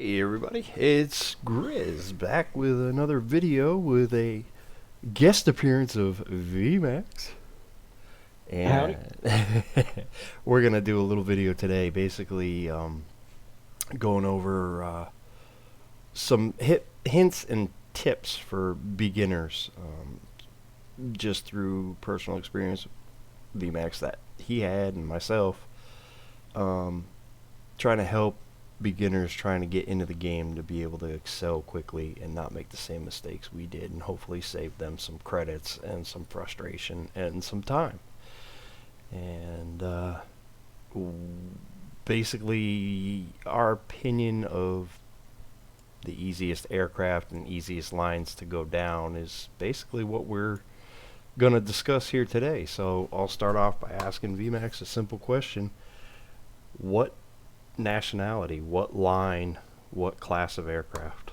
Hey everybody, it's Grizz back with another video with a guest appearance of VMAX. Howdy. And we're going to do a little video today basically going over some hints and tips for beginners just through personal experience VMAX that he had and myself um, trying to help beginners trying to get into the game to be able to excel quickly and not make the same mistakes we did and hopefully save them some credits and some frustration and some time. And basically, our opinion of the easiest aircraft and easiest lines to go down is basically what we're going to discuss here today. So I'll start off by asking VMAX a simple question. What nationality, what line, what class of aircraft?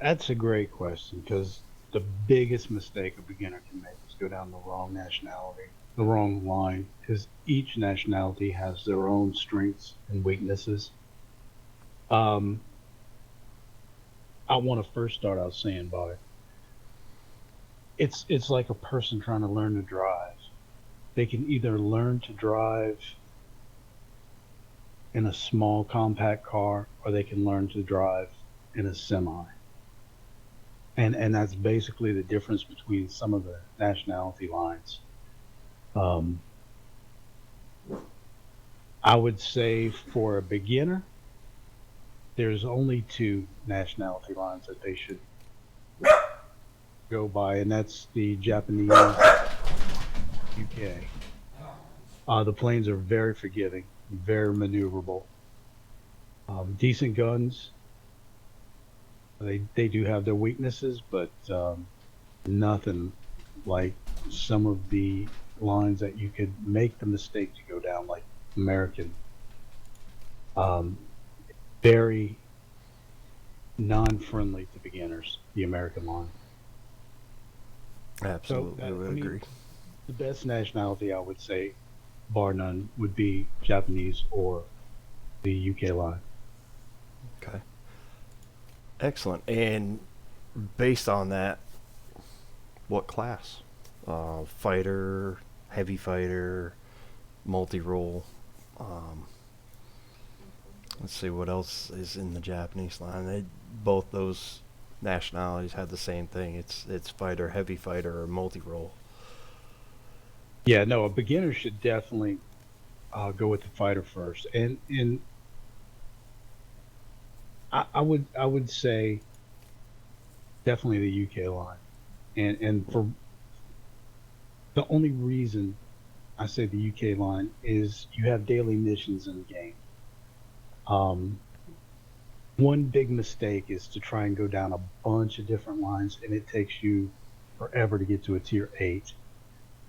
That's a great question because the biggest mistake a beginner can make is go down the wrong nationality, the wrong line, because each nationality has their own strengths and weaknesses. Um, I want to first start out saying, Bobby, it's like a person trying to learn to drive. They can either learn to drive in a small compact car or they can learn to drive in a semi. And that's basically the difference between some of the nationality lines. Um, I would say for a beginner, there's only two nationality lines that they should go by, and that's the Japanese UK. The planes are very forgiving, very maneuverable, decent guns. They do have their weaknesses, but nothing like some of the lines that you could make the mistake to go down, like American. Um, Very non-friendly to beginners, the American line. So, Absolutely, I would I mean, agree. the best nationality I would say, bar none, would be Japanese or the UK line. Okay, excellent. And based on that, what class? Fighter, heavy fighter, multi-role. Um, let's see what else is in the Japanese line. Both those nationalities have the same thing. It's fighter, heavy fighter, or multi-role. Yeah, no, a beginner should definitely go with the fighter first, and I would say definitely the UK line, and for the only reason I say the UK line is you have daily missions in the game. Um, One big mistake is to try and go down a bunch of different lines, and it takes you forever to get to a tier 8.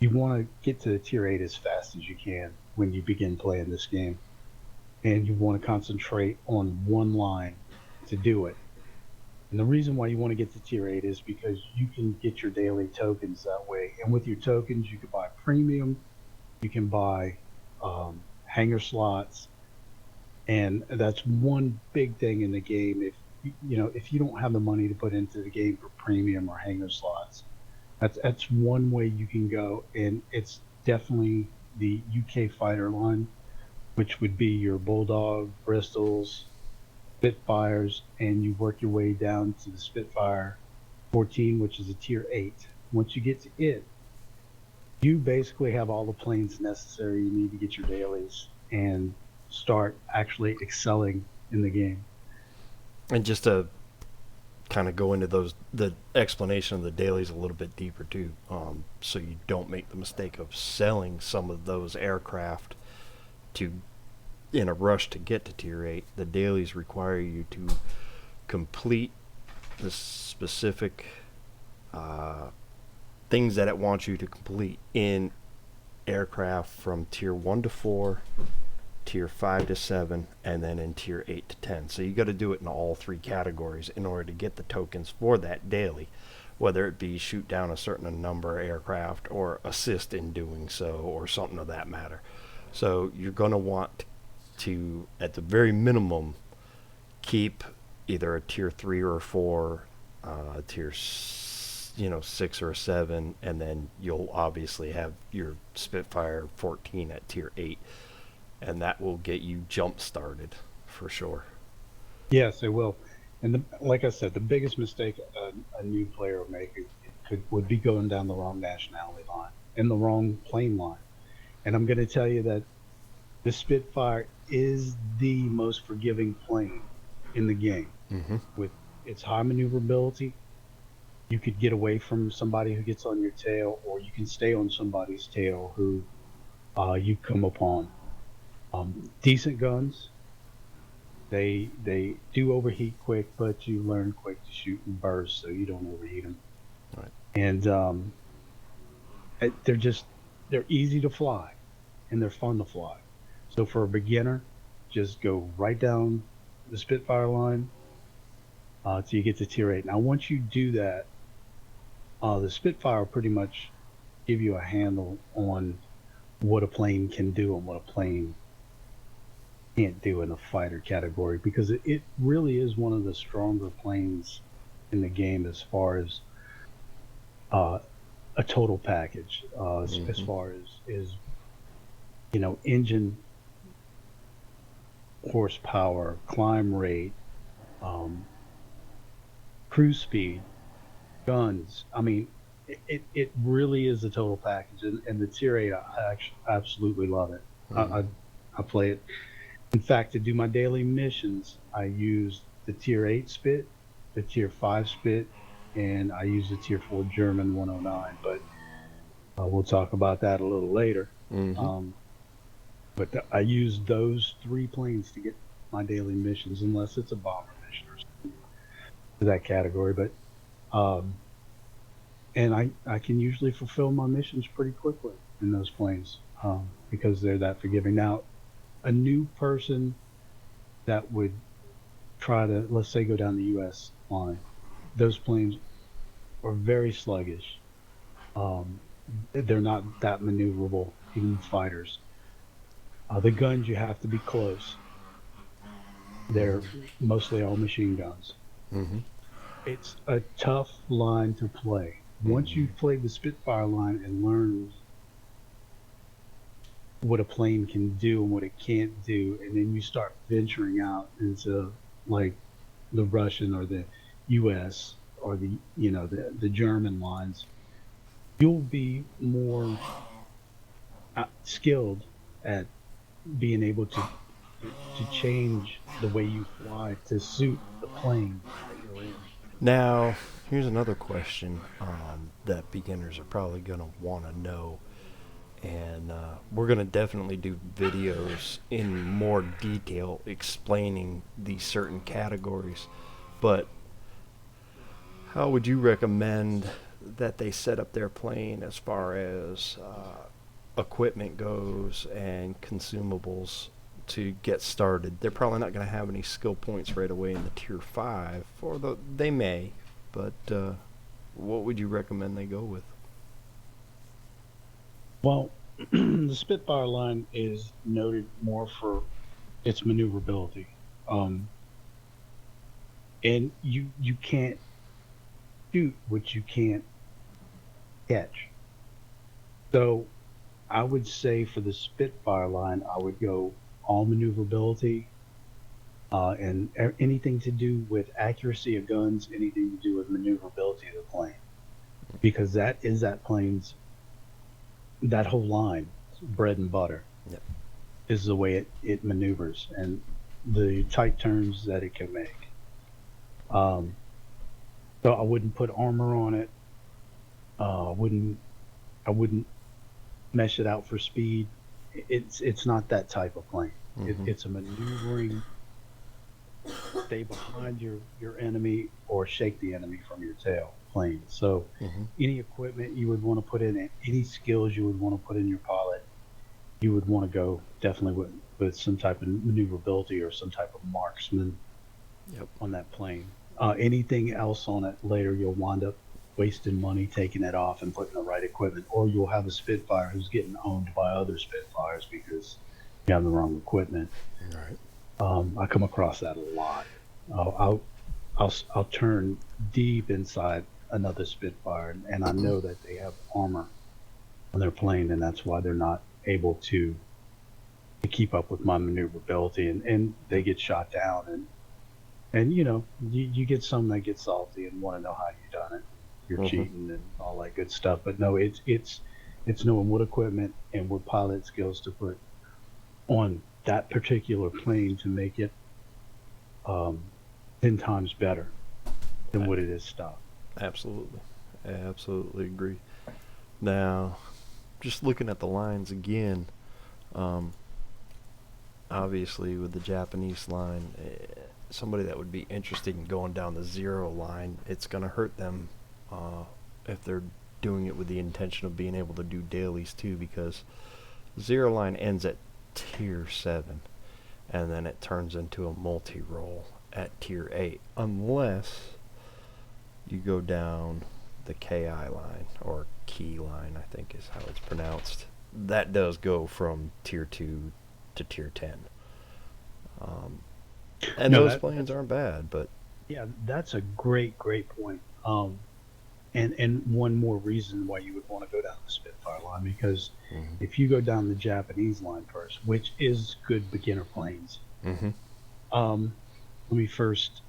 You want to get to the tier 8 as fast as you can when you begin playing this game, and you want to concentrate on one line to do it. And the reason why you want to get to tier 8 is because you can get your daily tokens that way. And with your tokens, you can buy premium, you can buy hanger slots, and that's one big thing in the game. If you don't have the money to put into the game for premium or hanger slots, that's one way you can go, and it's definitely the UK fighter line, which would be your Bulldog, Bristols, Spitfires, and you work your way down to the Spitfire 14, which is a tier 8. Once you get to it, you basically have all the planes necessary you need to get your dailies and start actually excelling in the game. And just to kind of go into the explanation of the dailies a little bit deeper too, so you don't make the mistake of selling some of those aircraft to in a rush to get to tier 8. The dailies require you to complete the specific uh, things that it wants you to complete in aircraft from tier 1 to 4, tier 5 to 7, and then in tier 8 to 10. So you got to do it in all three categories in order to get the tokens for that daily, whether it be shoot down a certain number of aircraft or assist in doing so or something of that matter. So you're going to want to, at the very minimum, keep either a tier 3 or a 4, a you know, 6 or a 7, and then you'll obviously have your Spitfire 14 at tier 8, and that will get you jump started for sure. Yes, it will. And like I said, the biggest mistake a new player would make would be going down the wrong nationality line and the wrong plane line. And I'm going to tell you that the Spitfire is the most forgiving plane in the game. Mm-hmm. With its high maneuverability, you could get away from somebody who gets on your tail, or you can stay on somebody's tail who you come upon. Decent guns. They do overheat quick, but you learn quick to shoot and burst, so you don't overheat them. Right. And they're easy to fly, and they're fun to fly. So for a beginner, just go right down the Spitfire line till you get to tier 8. Now, once you do that, the Spitfire will pretty much give you a handle on what a plane can do and what a plane can't do in the fighter category, because it really is one of the stronger planes in the game as far as a total package, as far as you know, engine horsepower, climb rate, cruise speed, guns. I mean, it really is a total package, and the tier 8, I actually absolutely love it. I play it. In fact, to do my daily missions, I use the tier 8 Spit, the tier 5 Spit, and I use the tier 4 German 109, but we'll talk about that a little later. But I use those 3 planes to get my daily missions, unless it's a bomber mission or something to that category. But and I can usually fulfill my missions pretty quickly in those planes because they're that forgiving. Now, a new person that would try to, let's say, go down the U.S. line, those planes are very sluggish. They're not that maneuverable, even fighters. The guns, you have to be close. They're mostly all machine guns. Mm-hmm. It's a tough line to play. Once you've played the Spitfire line and learned what a plane can do and what it can't do, and then you start venturing out into like the Russian or the US or the, you know, the German lines, you'll be more skilled at being able to change the way you fly to suit the plane that you're in. Now, here's another question that beginners are probably going to want to know. And we're going to definitely do videos in more detail explaining these certain categories. But how would you recommend that they set up their plane as far as equipment goes and consumables to get started? They're probably not going to have any skill points right away in the tier 5, or they may, but what would you recommend they go with? Well, the Spitfire line is noted more for its maneuverability, and you can't shoot what you can't catch. So I would say for the Spitfire line, I would go all maneuverability, and anything to do with accuracy of guns, anything to do with maneuverability of the plane, because that is that plane's, that whole line, bread and butter. Yep. Is the way it maneuvers and the tight turns that it can make. So I wouldn't put armor on it. I wouldn't mesh it out for speed. It's not that type of plane. It's a maneuvering, stay behind your enemy or shake the enemy from your tail plane. So any equipment you would want to put in it, any skills you would want to put in your pilot, you would want to go definitely with some type of maneuverability or some type of marksman on that plane. Anything else on it later, you'll wind up wasting money taking it off and putting the right equipment, or you'll have a Spitfire who's getting owned by other Spitfires because you have the wrong equipment. Right. I come across that a lot. I'll turn deep inside another Spitfire, and I know that they have armor on their plane, and that's why they're not able to keep up with my maneuverability, and they get shot down, and you get some that get salty and want to know how you done it. You're Hmm. cheating and all that good stuff, but no, it's knowing what equipment and what pilot skills to put on that particular plane to make it um, 10 times better than what it is stock. Absolutely. Absolutely agree. Now, just looking at the lines again, um, obviously with the Japanese line, somebody that would be interested in going down the zero line, it's going to hurt them if they're doing it with the intention of being able to do dailies too, because zero line ends at tier 7 and then it turns into a multi-roll at tier 8 unless you go down the KI line or key line, I think is how it's pronounced. That does go from tier 2 to tier 10. Um, and No, those that planes that's aren't bad, but yeah, that's a great point. And one more reason why you would want to go down the Spitfire line, because mm-hmm. if you go down the Japanese line first, which is good beginner planes, Mm-hmm. um, let me first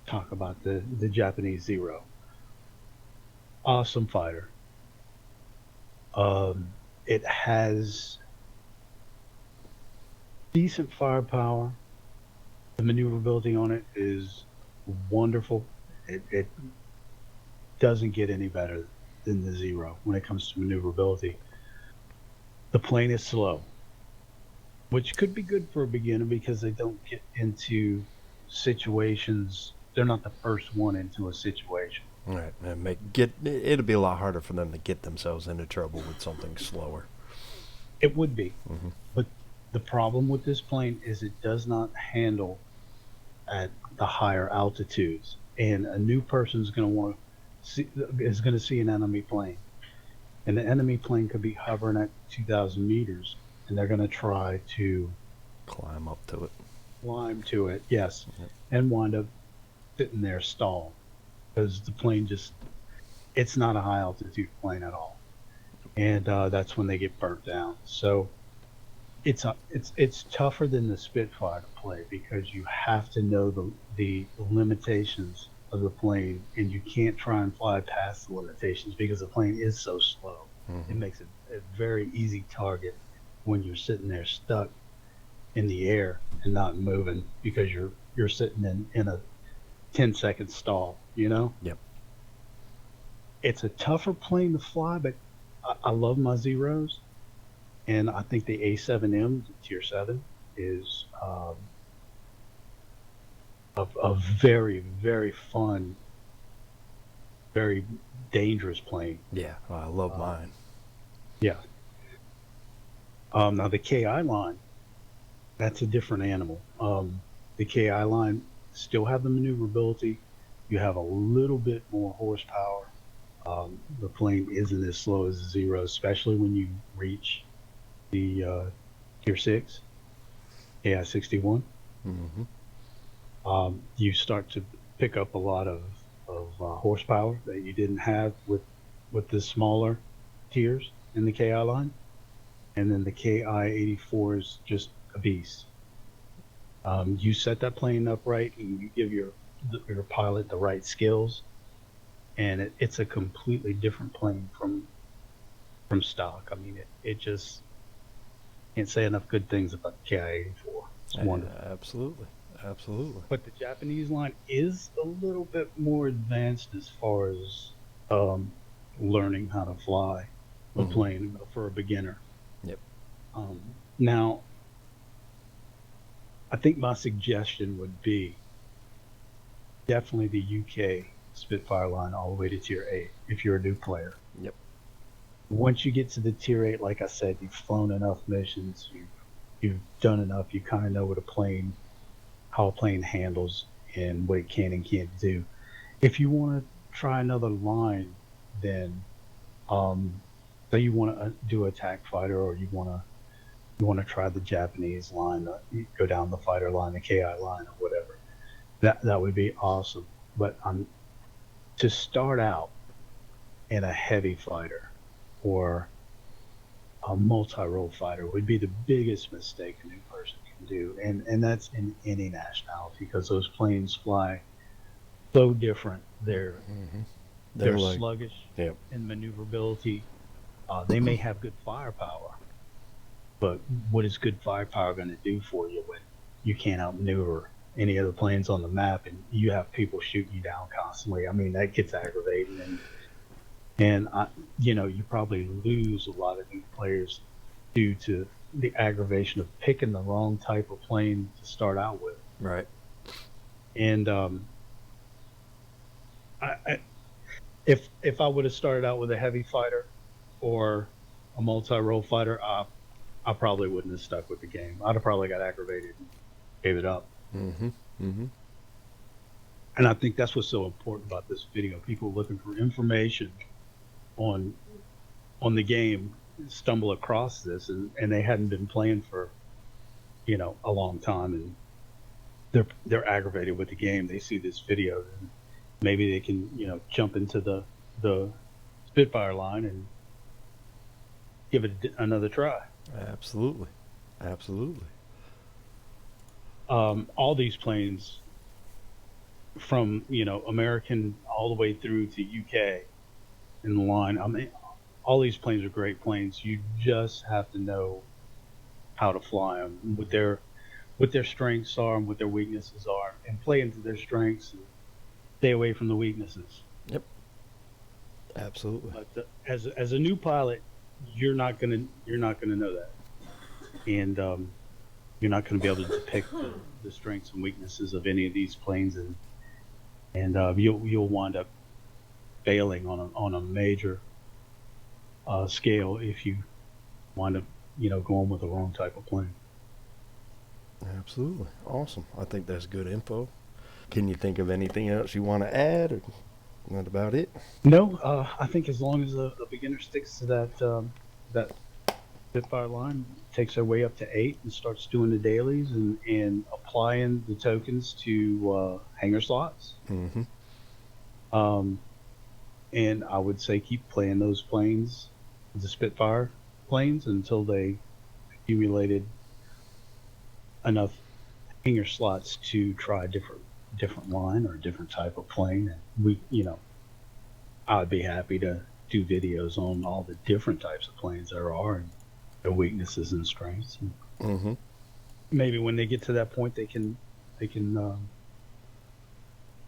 talk about the Japanese Zero. Awesome fighter. It has decent firepower. The maneuverability on it is wonderful. It doesn't get any better than the Zero when it comes to maneuverability. The plane is slow, which could be good for a beginner because they don't get into situations. They're not the first one into a situation. All right, and it'll be a lot harder for them to get themselves into trouble with something slower. It would be, Mm-hmm. but the problem with this plane is it does not handle at the higher altitudes, and a new person's going to want to see is going to see an enemy plane, and the enemy plane could be hovering at 2,000 meters, and they're going to try to Climb up to it. climb to it, yes, Yep. and wind up sitting there stalled because the plane just it's not a high altitude plane at all, and that's when they get burnt down. So it's tougher than the Spitfire to play because you have to know the limitations of the plane, and you can't try and fly past the limitations because the plane is so slow. It Mm-hmm. makes it a very easy target when you're sitting there stuck in the air and not moving because you're sitting in a 10-second stall. Yep. It's a tougher plane to fly, but I love my Zeros, and I think the A7M Tier 7 is a very fun, very dangerous plane. Yeah, well, I love Um, mine. yeah. Now the KI line, that's a different animal. The KI line still have the maneuverability. You have a little bit more horsepower. The plane isn't as slow as the Zero, especially when you reach the Tier 6, KI-61. Mm-hmm. You start to pick up a lot of horsepower that you didn't have with the smaller tiers in the KI line. And then the KI-84 is just a beast. You set that plane up right and you give your pilot the right skills, and it's a completely different plane from stock. I mean, it just can't say enough good things about the KI-84. It's wonderful. Absolutely. Absolutely. But the Japanese line is a little bit more advanced as far as um, learning how to fly a Mm-hmm. plane for a beginner. Yep. Now, I think my suggestion would be definitely the UK Spitfire line all the way to Tier 8 if you're a new player. Yep. Once you get to the Tier 8, like I said, you've flown enough missions, you've done enough, you kind of know what how a plane handles and what it can and can't do. If you want to try another line, then um, say you want to do attack fighter, or you want to try the Japanese line, you go down the fighter line, the KI line, or whatever. That would be awesome. But to start out in a heavy fighter or a multi-role fighter would be the biggest mistake a new person can do, and that's in any nationality because those planes fly so different. Hmm. They're They're like, sluggish yep, in maneuverability. They may have good firepower, but what is good firepower going to do for you when you can't outmaneuver any other planes on the map and you have people shooting you down constantly? I mean, that gets aggravating, and you probably lose a lot of new players due to the aggravation of picking the wrong type of plane to start out with. right. And I, if I would have started out with a heavy fighter or a multi-role fighter, I probably wouldn't have stuck with the game. I'd have probably got aggravated and gave it up. Hmm. Hmm. And I think that's what's so important about this video. People looking for information on the game stumble across this, and they hadn't been playing for a long time, and they're aggravated with the game. They see this video, and maybe they can jump into the Spitfire line and give it another try. Absolutely. Absolutely. All these planes from American all the way through to UK in the line. I mean, all these planes are great planes. You just have to know how to fly them, what their strengths are and what their weaknesses are, and play into their strengths and stay away from the weaknesses. Yep. Absolutely. But as a new pilot, you're not gonna know that, and you're not gonna be able to depict the strengths and weaknesses of any of these planes, and you'll wind up failing on a major scale if you wind up going with the wrong type of plane. Absolutely. Awesome. I think that's good info. Can you think of anything else you want to add, or that about it? No, I think as long as a beginner sticks to that Spitfire line, takes their way up to 8 and starts doing the dailies and applying the tokens to hanger slots. Mm-hmm. Um, and I would say keep playing those planes, the Spitfire planes, until they accumulated enough hanger slots to try a different line or a different type of plane. And I would be happy to do videos on all the different types of planes there are and their weaknesses and strengths. And Mm-hmm. maybe when they get to that point, they can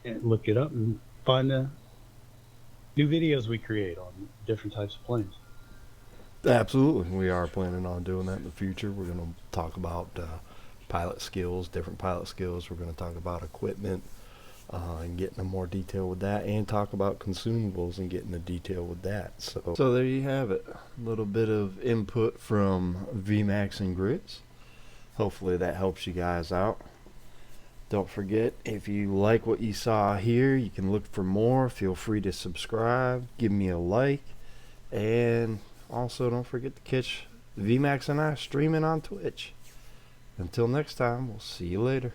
look it up and find the new videos we create on different types of planes. Absolutely. We are planning on doing that in the future. We're going to talk about pilot skills, different pilot skills. We're going to talk about equipment and getting into more detail with that, and talk about consumables and getting into detail with that. So there you have it. A little bit of input from VMAX and Grits. Hopefully that helps you guys out. Don't forget, if you like what you saw here, you can look for more. Feel free to subscribe, give me a like, and also don't forget to catch VMAX and I streaming on Twitch. Until next time, we'll see you later.